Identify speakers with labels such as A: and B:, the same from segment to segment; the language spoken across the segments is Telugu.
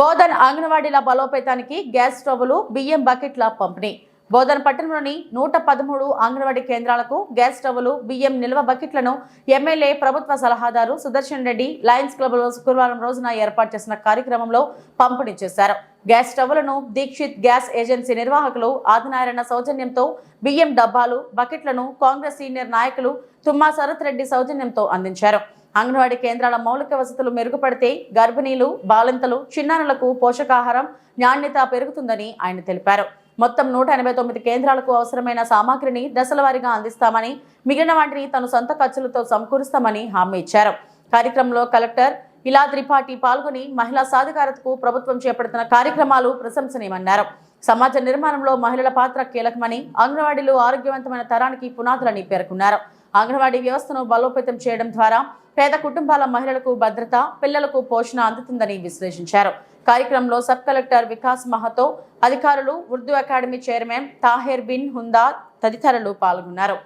A: బోధన్ అంగన్వాడీల బలోపేతానికి గ్యాస్ స్టవ్లు బియ్యం బకెట్ల పంపిణీ. బోధన్ పట్టణంలోని 113 అంగన్వాడీ కేంద్రాలకు గ్యాస్ స్టవ్లు బియ్యం నిల్వ బకెట్లను ఎమ్మెల్యే ప్రభుత్వ సలహాదారు సుదర్శన్ రెడ్డి లయన్స్ క్లబ్లో శుక్రవారం రోజున ఏర్పాటు చేసిన కార్యక్రమంలో పంపిణీ చేశారు. గ్యాస్ స్టవ్లను దీక్షిత్ గ్యాస్ ఏజెన్సీ నిర్వాహకులు ఆదినారాయణ సౌజన్యంతో, బియ్యం డబ్బాలు బకెట్లను కాంగ్రెస్ సీనియర్ నాయకులు తుమ్మా శరత్ రెడ్డి సౌజన్యంతో అందించారు. అంగన్వాడీ కేంద్రాల మౌలిక వసతులు మెరుగుపడితే గర్భిణీలు, బాలింతలు, చిన్నారులకు పోషకాహారం నాణ్యత పెరుగుతుందని ఆయన తెలిపారు. మొత్తం 189 కేంద్రాలకు అవసరమైన సామాగ్రిని దశలవారీగా అందిస్తామని, మిగిలిన వాటిని తన సొంత ఖర్చులతో సమకూరుస్తామని హామీ ఇచ్చారు. కార్యక్రమంలో కలెక్టర్ ఇలా త్రిపాఠి పాల్గొని మహిళా సాధికారతకు ప్రభుత్వం చేపడుతున్న కార్యక్రమాలు ప్రశంసనీయమన్నారు. సమాజ నిర్మాణంలో మహిళల పాత్ర కీలకమని, అంగన్వాడీలు ఆరోగ్యవంతమైన తరానికి పునాదులని పేర్కొన్నారు. అంగన్వాడీ వ్యవస్థను బలోపేతం చేయడం ద్వారా పేద కుటుంబాల మహిళలకు భద్రత, పిల్లలకు పోషణ అందుతుందని విశ్లేషించారు. కార్యక్రమంలో సబ్ కలెక్టర్ వికాస్ మహతో, అధికారులు, ఉర్దూ అకాడమీ చైర్మన్ తాహెర్ బిన్ హుందా తదితరులు పాల్గొన్నారు.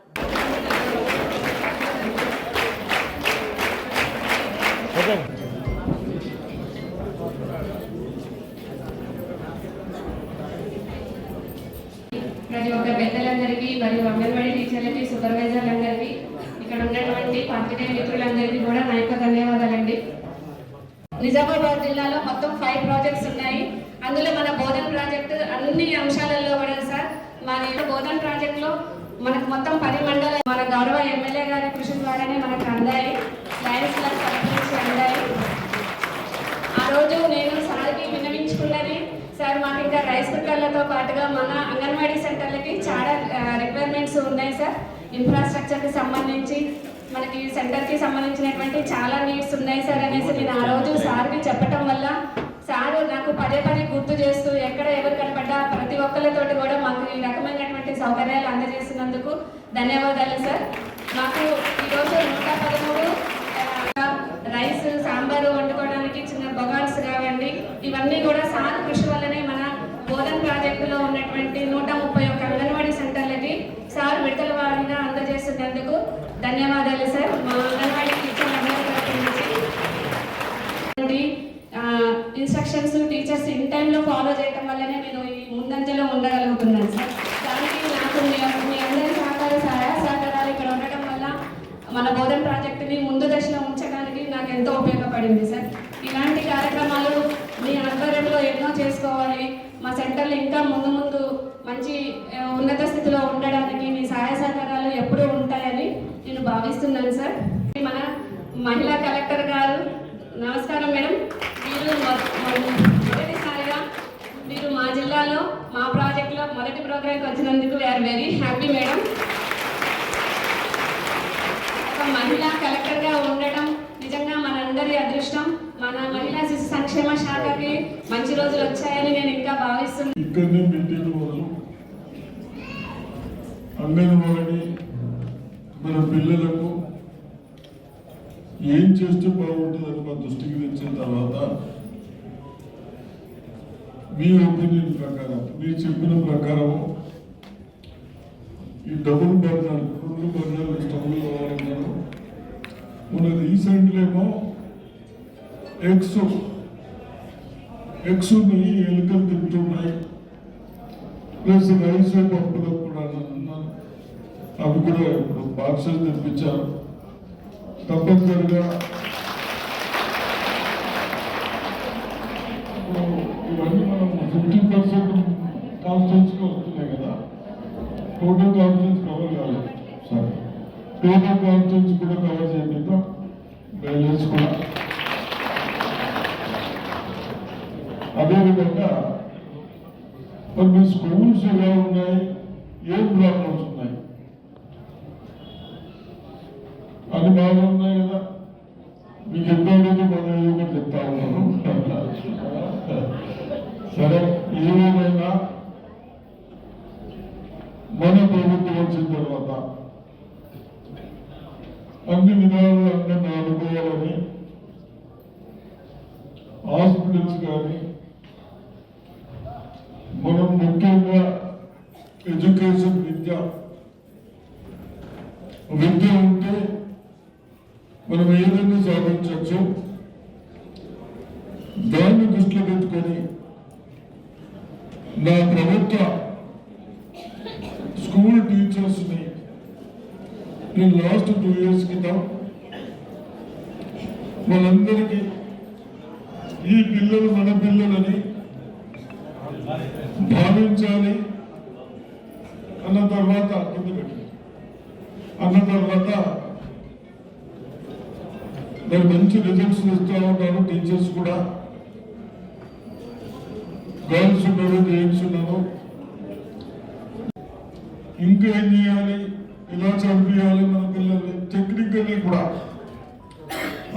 B: ప్రతి ఒక్క పెద్దలందరికీ మరియు అంగన్వాడీ టీచర్లకి, సూపర్వైజర్లందరికీ, ఇక్కడ ఉన్నటువంటి పాత్రికేయ మిత్రులందరికీ కూడా నా యొక్క ధన్యవాదాలండి. నిజామాబాద్ జిల్లాలో మొత్తం 5 ప్రాజెక్ట్స్ ఉన్నాయి. అందులో మన బోధన్ ప్రాజెక్టు అన్ని అంశాలలో కూడా సార్, మన బోధన్ ప్రాజెక్టులో మనకు మొత్తం 10 మండలాలు మన గౌరవ ఎమ్మెల్యే గారి కృషి ద్వారానే మనకు అందాయి. లయన్స్ క్లబ్ తరఫు నుంచి అందాయి. ఆ రోజు నేను సార్కి విన్నవించుకున్నది, సార్ మాకు ఇంకా రైస్ కుక్కర్లతో పాటుగా మన అంగన్వాడీ సెంటర్లకి చాలా రిక్వైర్మెంట్స్ ఉన్నాయి సార్. ఇన్ఫ్రాస్ట్రక్చర్కి సంబంధించి మనకి సెంటర్కి సంబంధించినటువంటి చాలా నీడ్స్ ఉన్నాయి సార్ అనేసి నేను ఆ రోజు సార్కి చెప్పటం వల్ల సారు నాకు పదే గుర్తు చేస్తూ ఎక్కడ ఎవరు కనపడ్డా ప్రతి ఒక్కరితోటి కూడా మాకు ఈ రకమైనటువంటి సౌకర్యాలు అందజేస్తున్నందుకు ధన్యవాదాలు సార్. మాకు ఈరోజు 113 రైస్, సాంబారు వండుకోవడానికి చిన్న బగాన్స్ కావండి, ఇవన్నీ కూడా సార్ కృషి వల్లనే మన బోధన్ ప్రాజెక్టులో ఉన్నటువంటి 131 అంగన్వాడీ సెంటర్లకి సార్ విడతల వారీగా అందజేస్తున్నందుకు ధన్యవాదాలు సార్. మా అంగన్వాడీ టీచర్లందరి తరఫు నుంచి ఇన్స్ట్రక్షన్స్ టీచర్స్ ఇన్ టైంలో ఫాలో చేయడం వల్లనే నేను ఈ ముందంజలో ఉండగలుగుతున్నాను సార్. దానికి నాకు మీ అందరి సహకారాలు ఇక్కడ ఉండటం వల్ల మన బోధన్ ప్రాజెక్టుని ముందు దశలో ఉంచడానికి నాకు ఎంతో ఉపయోగపడింది సార్. ఇలాంటి కార్యక్రమాలు మీ ఆధ్వర్యంలో ఎన్నో చేసుకోవాలి. మా సెంటర్లు ఇంకా ముందు మంచి ఉన్నత స్థితిలో ఉండడానికి మీ సహాయ సహకారాలు ఎప్పుడూ ఉంటాయని నేను భావిస్తున్నాను సార్. మన మహిళా కలెక్టర్ గారు, నమస్కారం మేడం. మీరు మొదటిసారిగా మీరు మా జిల్లాలో మా ప్రాజెక్టులో మొదటి ప్రోగ్రాంకి వచ్చినందుకు వీఆర్ వెరీ హ్యాపీ మేడం. ఒక మహిళా కలెక్టర్గా ఉండటం నిజంగా మనందరి అదృష్టం. మన మహిళా శిశు సంక్షేమ శాఖకి మంచి రోజులు వచ్చాయని నేను ఇంకా భావిస్తున్నాను.
C: అంగన్వాడీ మన పిల్లలకు ఏం చేస్తే బాగుంటుందని మా దృష్టికి తెచ్చిన తర్వాత మీ ఒపీనియన్ ప్రకారం, మీరు చెప్పిన ప్రకారం ఈ డబుల్ బర్నర్ 2 బర్నర్లు స్టవ్లు కావాలన్నారు. మన రీసెంట్లీ ఏమో ఎగ్స్ని ఎలుకలు తింటున్నాయి, ప్లస్ రైస్ పప్పులకు కూడా అన్నారు. అవి కూడా ఇప్పుడు బాక్సెస్ తెప్పించారు. తప్పనిసరిగా ఇవన్నీ మనం 50% కాన్స్టిట్యూన్సీగా వస్తున్నాయి కదా, టోటల్ కాన్స్టిట్యూన్సీ కవర్ కాదు సార్. టోటల్ కాన్స్టిట్యూన్సీ కూడా కవర్ చేయకుండా బ్యాలెన్స్ కూడా. అదేవిధంగా మరి మీ స్కూల్స్ ఎలా ఉన్నాయి, ఏం ప్రాబ్లమ్స్ ఉన్నాయి అది బాగా ఉన్నాయి కదా. మీకు ఎంతోమంది మనం ఏదో చెప్తా ఉన్నాను. సరే, ఏమైనా మన ప్రభుత్వం వచ్చిన తర్వాత అన్ని విధాలు అందరినీ ఆదుకోవాలని హాస్పిటల్స్ కానీ, మనం ముఖ్యంగా ఎడ్యుకేషన్ విద్య ఉంటే మనం ఏదైనా సాధించవచ్చు. దాన్ని దృష్టిలో పెట్టుకొని నా ప్రభుత్వ స్కూల్ టీచర్స్ని నేను లాస్ట్ 2 years క్రితం వాళ్ళందరికీ ఈ పిల్లలు మన పిల్లలని భావించాలి అన్న తర్వాత మరి మంచి రిజల్ట్స్ ఇస్తూ ఉన్నారు టీచర్స్ కూడా. గర్ల్స్ ఉన్నారు, జెంట్స్ ఉన్నారు. ఇంకా ఏం చేయాలి, ఎలా చదివియాలి మన పిల్లల్ని, టెక్నికల్లీ కూడా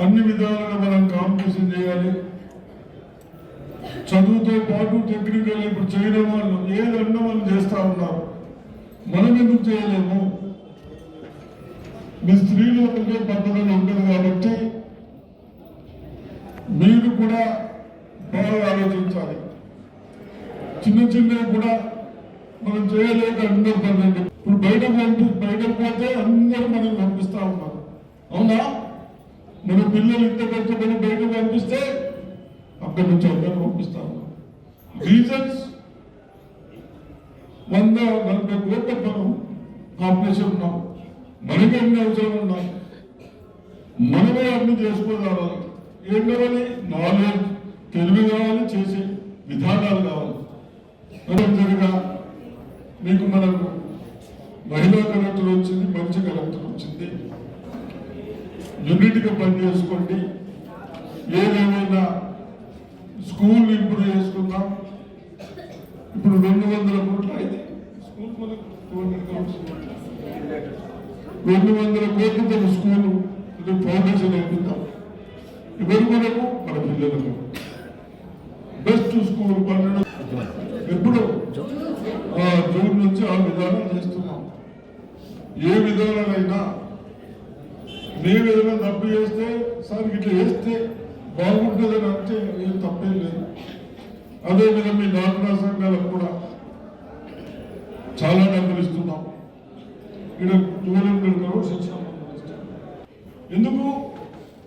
C: అన్ని విధాలుగా మనం కాంపిటీషన్ చేయాలి. చదువుతో పాటు టెక్నికల్ ఇప్పుడు చేయడం వాళ్ళు ఏదన్నా వాళ్ళు చేస్తూ ఉన్నారు, మనం ఎందుకు చేయలేము? మీ స్త్రీలు ఒకటే పద్ధతులు ఉంటుంది కాబట్టి మీరు కూడా బాగా ఆలోచించాలి. చిన్న చిన్నవి కూడా మనం చేయలేక అందరూ పడండి. ఇప్పుడు బయటకు పోతే అందరూ మనం పంపిస్తా ఉన్నారు, అవునా? మన పిల్లలు ఇంత కష్టపడి బయటకు పంపిస్తే అక్కడి నుంచి అందరూ పంపిస్తా ఉన్నారు. రీజన్స్ 140 కోట్ల మనం పాపులేషన్ ఉన్నాం, మనకి అన్ని అవసరం ఉన్నాం, మనమే అన్ని చేసుకోవాలి. ఏం కావాలి? నాలెడ్జ్, తెలివి కావాలి, చేసే విధానాలు కావాలి. తప్పనిసరిగా మీకు మనకు మహిళా కలెక్టర్ వచ్చింది, మంచి కలెక్టర్ వచ్చింది. యూనిట్గా పనిచేసుకోండి. ఏదేమైనా స్కూల్ ఇంప్రూవ్ చేసుకుందాం. ఇప్పుడు 200 కోట్లు అయింది స్కూల్, మనకు 200 కోట్లతో స్కూల్ ఫౌండేషన్ అయిపోతాం. ఎవరు మనకు? మన పిల్లలకు బెస్ట్ స్కూల్ 12 ఎప్పుడు జూన్ నుంచి ఆ విధానం చేస్తున్నాం. ఏ విధానాలైనా మేము ఏదైనా తప్పు చేస్తే సార్ ఇట్లా చేస్తే బాగుంటుందని అంటే ఏం తప్పేం లేదు. అదేవిధంగా మీ డాక్టరా సంఘాలకు కూడా చాలా డబ్బులు ఇస్తున్నాం. ఇక్కడ 200 crores ఇచ్చినాం. ఎందుకు?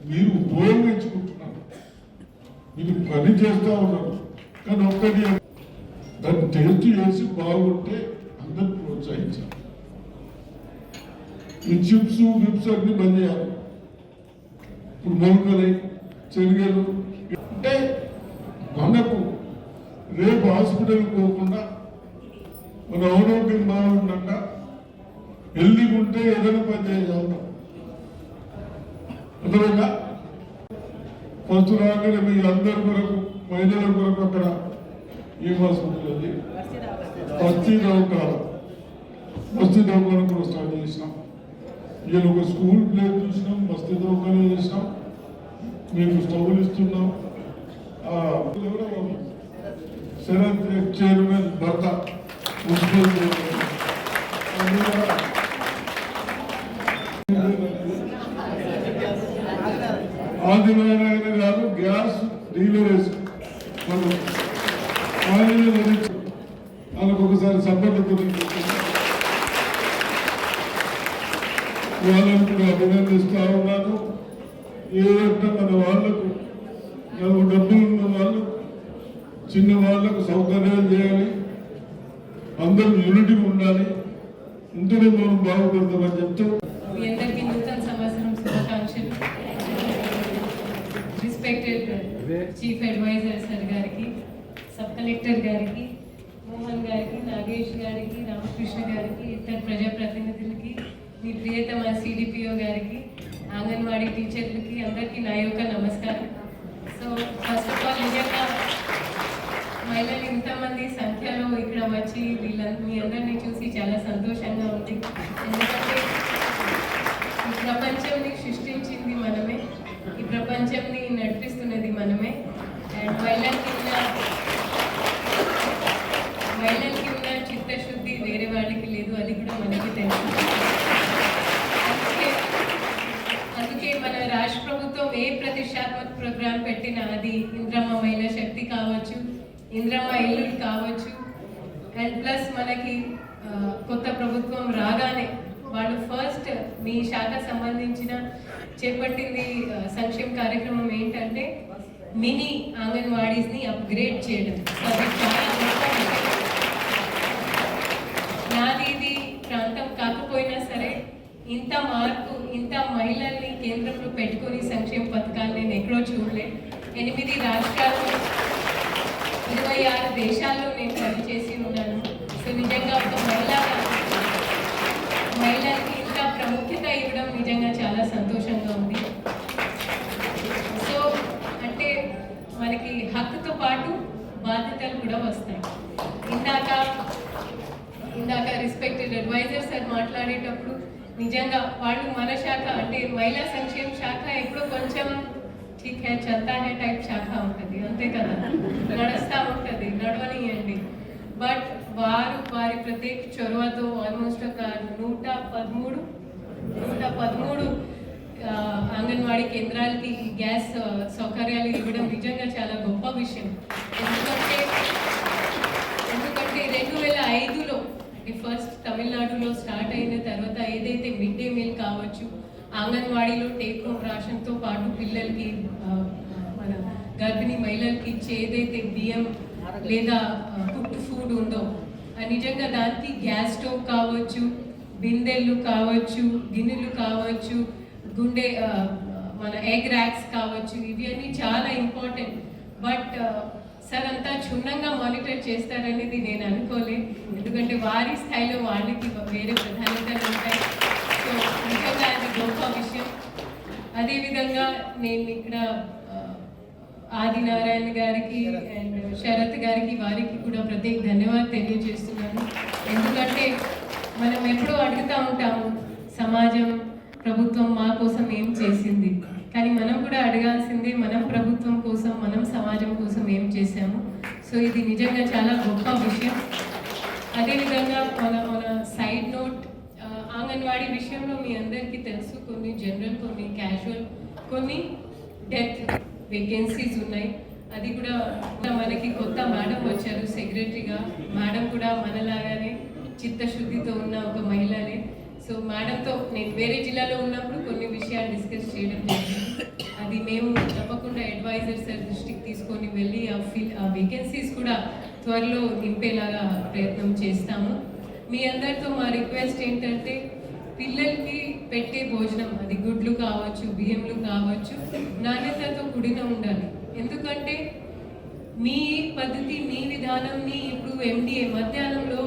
C: మీరు ఉపయోగించుకుంటున్నారు, మీరు పని చేస్తూ ఉన్నారు. కానీ ఒక్కటి దాన్ని టేస్ట్ చేసి బాగుంటే అందరు ప్రోత్సహించాలి. ఈ చిప్స్ విప్స్ అన్ని బంద్ చేయాలి. ఇప్పుడు మొలకలు, శనగలు అంటే మనకు రేపు హాస్పిటల్ పోకుండా మన ఆరోగ్యం బాగుండగా హెల్దీగా ఉంటే ఏదైనా పని చేయగలుగుతాం. అర్థమైందా? ఫస్ట్ రాగానే మీ అందరి కొరకు, మహిళల కొరకు అక్కడ ఈ హాస్పిటల్ అది బస్తీ దవాఖాన కూడా స్టార్ట్ చేసినాం. ఇలా ఒక స్కూల్ ప్లేస్ చూసినాం, బస్తీ దవాఖాన చేసినాం, మీకు స్టవ్లు ఇస్తున్నాం. శరత్ చైర్మన్ భర్త మున్సిపల్ ఆదినారాయణ గారు గ్యాస్ డీలర్ వాళ్ళకు ఒకసారి సభ్యత వాళ్ళని కూడా అభినందిస్తా ఉన్నాను. ఏదంటే మన వాళ్ళకు డబ్బులు ఉన్న వాళ్ళు, చిన్న వాళ్ళకు సౌకర్యాలు చేయాలి, అందరూ యూనిటీ ఉండాలి, ఇంతనే మనం బాగుపడతామని చెప్తూ
B: మీ అందరికీ నూతన సంవత్సరం శుభాకాంక్షలు. రెస్పెక్టెడ్ చీఫ్ అడ్వైజర్ సార్ గారికి, సబ్ కలెక్టర్ గారికి, మోహన్ గారికి, నాగేష్ గారికి, రామకృష్ణ గారికి, ఇతర ప్రజాప్రతినిధులకి, మీ ప్రియతమ సిడిపిఓ గారికి, అంగన్వాడీ టీచర్లకి అందరికీ నా యొక్క నమస్కారం. సో ఫస్ట్ ఆఫ్ ఆల్ నిజంగా మహిళలు ఇంతమంది సంఖ్యలో ఇక్కడ వచ్చి మీ అందరినీ చూసి చాలా సంతోషంగా ఉంది. ఎందుకంటే ఈ ప్రపంచంని సృష్టించింది మనమే, ఈ ప్రపంచంని నడిపిస్తున్నది మనమే. అండ్ మహిళలకి ఉన్న చిత్తశుద్ధి వేరే వాళ్ళకి లేదు, అది కూడా మనకి తెలుసు. అందుకే మన రాష్ట్ర ప్రభుత్వం ఏ ప్రతిష్టాత్మక ప్రోగ్రాం పెట్టినా, అది ఇంద్రమ్మ మహిళా శక్తి కావచ్చు, ఇంద్రమ్మ ఇల్లు కావచ్చు, అండ్ ప్లస్ మనకి కొత్త ప్రభుత్వం రాగానే వాళ్ళు ఫస్ట్ మీ శాఖ సంబంధించిన చేపట్టింది సంక్షేమ కార్యక్రమం ఏంటంటే
D: మినీ అంగన్వాడీస్ని అప్గ్రేడ్ చేయడం. అది చాలా గొప్ప విషయం. నాది ఇది ప్రాంతం కాకపోయినా సరే ఇంత మార్పు, ఇంత మహిళల్ని కేంద్రంలో పెట్టుకొని సంక్షేమ పథకాలు నేను ఎక్కడో చూడలే. 8 రాష్ట్రాలు, 26 దేశాల్లో నేను పనిచేసి ఉన్నాను. సో నిజంగా ఒక మహిళలకి ఇంత ప్రాముఖ్యత ఇవ్వడం నిజంగా చాలా సంతోషంగా ఉంది. సో అంటే మనకి హక్కుతో పాటు బాధ్యతలు కూడా వస్తాయి. ఇందాక రెస్పెక్టెడ్ అడ్వైజర్ సార్ మాట్లాడేటప్పుడు నిజంగా వాళ్ళు మన శాఖ అంటే మహిళా సంక్షేమ శాఖ ఎప్పుడో కొంచెం ఠీక్ హై చల్తా హై టైప్ శాఖ ఉంటుంది, అంతే కదా, నడుస్తూ ఉంటుంది, నడవనియండి. బట్ వారి ప్రత్యేక చొరవతో ఆల్మోస్ట్ ఒక 113 అంగన్వాడీ కేంద్రాలకి గ్యాస్ సౌకర్యాలు ఇవ్వడం నిజంగా చాలా గొప్ప విషయం. ఎందుకంటే 2005లో అంటే ఫస్ట్ తమిళనాడులో స్టార్ట్ అయిన తర్వాత ఏదైతే మిడ్ డే మీల్ కావచ్చు, అంగన్వాడీలో టేక్ హోమ్ రేషన్తో పాటు పిల్లలకి మన గర్భిణీ మహిళలకి ఇచ్చే ఏదైతే బియ్యం లేదా కుక్డ్ ఫుడ్ ఉందో నిజంగా దానికి గ్యాస్ స్టవ్ కావచ్చు, బిందెళ్ళు కావచ్చు, గిన్నెలు కావచ్చు, గుండె మన ఎగ్ ర్యాక్స్ కావచ్చు, ఇవి అన్నీ చాలా ఇంపార్టెంట్. బట్ సార్ అంతా క్షుణ్ణంగా మానిటర్ చేస్తారనేది నేను అనుకోలే. ఎందుకంటే వారి స్థాయిలో వాళ్ళకి వేరే ప్రాధాన్యతలు ఉంటాయి. సో నిజంగా అది గొప్ప విషయం. అదేవిధంగా నేను ఇక్కడ ఆదినారాయణ గారికి అండ్ శరత్ గారికి వారికి కూడా ప్రత్యేక ధన్యవాదాలు తెలియజేస్తున్నాను. ఎందుకంటే మనం ఎప్పుడూ అడుగుతూ ఉంటాము సమాజం, ప్రభుత్వం మా కోసం ఏం చేసింది, కానీ మనం కూడా అడగాల్సిందే మనం ప్రభుత్వం కోసం, మనం సమాజం కోసం ఏం చేశాము. సో ఇది నిజంగా చాలా గొప్ప విషయం. అదేవిధంగా మన సైడ్ నోట్, అంగన్వాడీ విషయంలో మీ అందరికీ తెలుసు, కొన్ని జనరల్, కొన్ని క్యాజువల్, కొన్ని డెత్ వేకెన్సీస్ ఉన్నాయి. అది కూడా మనకి కొత్త మేడం వచ్చారు సెక్రటరీగా. మేడం కూడా మనలాగానే చిత్తశుద్ధితో ఉన్న ఒక మహిళనే. సో మేడంతో నేను వేరే జిల్లాలో ఉన్నప్పుడు కొన్ని విషయాలు డిస్కస్ చేయడం జరిగింది. అది మేము తప్పకుండా అడ్వైజర్ సార్ దృష్టికి తీసుకొని వెళ్ళి ఆ వేకెన్సీస్ కూడా త్వరలో నింపేలాగా ప్రయత్నం చేస్తాము. మీ అందరితో మా రిక్వెస్ట్ ఏంటంటే పిల్లలకి పెట్టే భోజనం, అది గుడ్లు కావచ్చు, బియ్యంలు కావచ్చు, నాణ్యతతో కూడిన ఉండాలి. ఎందుకంటే మీ పద్ధతి, మీ విధానంని ఇప్పుడు MDA మధ్యాహ్నంలో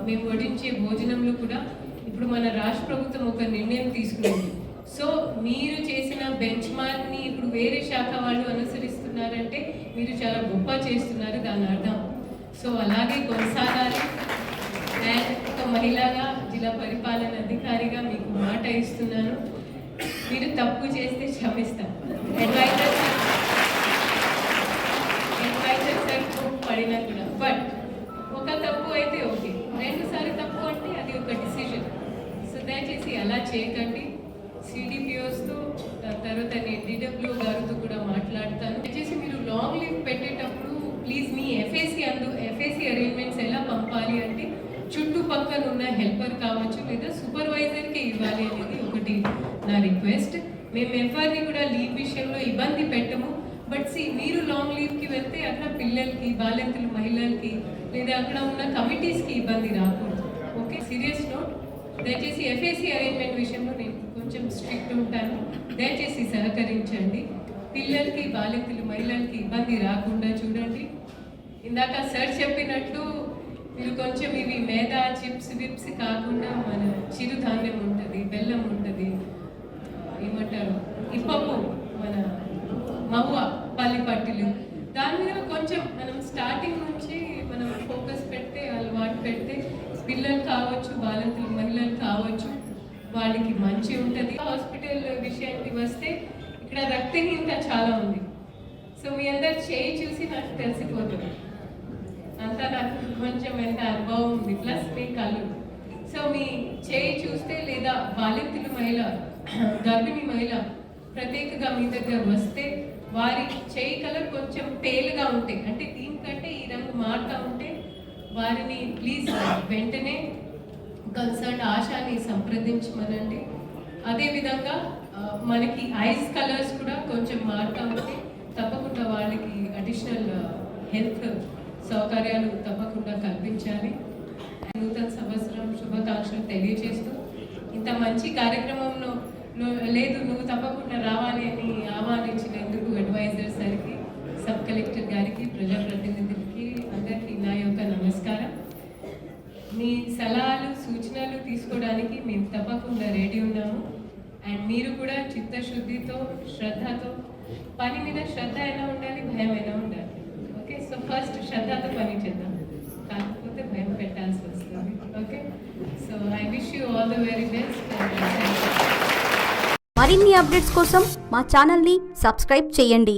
D: మేము వడించే భోజనంలో కూడా ఇప్పుడు మన రాష్ట్ర ప్రభుత్వం ఒక నిర్ణయం తీసుకుంది. సో మీరు చేసిన బెంచ్ మార్క్ని ఇప్పుడు వేరే శాఖ వాళ్ళు అనుసరిస్తున్నారంటే మీరు చాలా గొప్ప చేస్తున్నారు, దాని అర్థం. సో అలాగే కొనసాగాలి. అండ్ ఒక మహిళగా, జిల్లా పరిపాలన అధికారిగా మీకు మాట ఇస్తున్నాను, మీరు తప్పు చేస్తే క్షమిస్తాను. అడ్వైజర్ సార్ పడినా కూడా, బట్ ఒక తప్పు అయితే ఓకే, 2 సార్లు తప్పు అంటే అది ఒక డిసిజన్. సో దయచేసి అలా చేయకండి. CDPOస్తో తర్వాత నేను DWO గారితో కూడా మాట్లాడతాను. దయచేసి మీరు లాంగ్ లీవ్ పెట్టేటప్పుడు ప్లీజ్ మీ FAC అరేంజ్మెంట్స్ ఎలా పంపాలి అంటే చుట్టుపక్కల ఉన్న హెల్పర్ కావచ్చు లేదా సూపర్వైజర్కి ఇవ్వాలి అనేది ఒకటి నా రిక్వెస్ట్. మేము ఎవరిని కూడా లీవ్ విషయంలో ఇబ్బంది పెట్టము. బట్ మీరు లాంగ్ లీవ్కి వెళ్తే అక్కడ పిల్లలకి, బాలింతలు మహిళలకి లేదా అక్కడ ఉన్న కమిటీస్కి ఇబ్బంది రాకూడదు. Okay, serious note. దయచేసి FAC అరేంజ్మెంట్ విషయంలో నేను కొంచెం స్ట్రిక్ట్ ఉంటాను, దయచేసి సహకరించండి. పిల్లలకి, బాలింతలు మహిళలకి ఇబ్బంది రాకుండా చూడండి. ఇందాక సార్ చెప్పినట్లు మీరు కొంచెం ఇవి మేదా, చిప్స్, విప్స్ కాకుండా మన చిరుధాన్యం ఉంటుంది, బెల్లం ఉంటుంది, ఏమంటారు ఇప్పపు, మన మవ్వ, పల్లి పట్టిలు, దాని మీద కొంచెం మనం స్టార్టింగ్ నుంచి మనం ఫోకస్ పెడితే, అలవాటు పెడితే పిల్లలు కావచ్చు, బాలింతలు మహిళలు కావచ్చు, వాళ్ళకి మంచి ఉంటుంది. హాస్పిటల్ విషయానికి వస్తే ఇక్కడ రక్తహీనత చాలా ఉంది. సో మీ అందరు చేయి చూసి నాకు తెలిసిపోతుంది, అంతా నాకు కొంచెం ఎంత అనుభవం ఉంది, ప్లస్ మీ కళ్ళు. సో మీ చేయి చూస్తే లేదా బాలింతలు మహిళ, గర్భిణీ మహిళ ప్రత్యేకంగా మీ దగ్గర వస్తే వారి చేయి కలర్ కొంచెం పేలుగా ఉంటాయి, అంటే దీనికంటే ఈ రంగు మారుతూ ఉంటే వారిని ప్లీజ్ వెంటనే కన్సర్న్ ఆశాని సంప్రదించమనండి. అదేవిధంగా మనకి ఐస్ కలర్స్ కూడా కొంచెం మారుతూ ఉంటే తప్పకుండా వాళ్ళకి అడిషనల్ హెల్త్ సౌకర్యాలు తప్పకుండా కల్పించాలి. నూతన సంవత్సరం శుభాకాంక్షలు తెలియజేస్తూ ఇంత మంచి కార్యక్రమంలో లేదు నువ్వు తప్పకుండా రావాలి అని ఆహ్వానించినందుకు అడ్వైజర్ సార్కి, సబ్ కలెక్టర్ గారికి, ప్రజాప్రతినిధులకి అందరికీ నా యొక్క నమస్కారం. మీ సలహాలు సూచనలు తీసుకోవడానికి మేము తప్పకుండా రెడీ ఉన్నాము. అండ్ మీరు కూడా చిత్తశుద్ధితో శ్రద్ధతో పని మీద శ్రద్ధ అయినా ఉండాలి, భయం అయినా ఉండాలి. ఓకే, సో ఫస్ట్ శ్రద్ధతో పని చేద్దాం, కాకపోతే భయం పెట్టాల్సి వస్తుంది. Okay, so I wish you all the very best.
E: మరిన్ని అప్డేట్స్ కోసం మా ఛానల్ని సబ్స్క్రైబ్ చేయండి.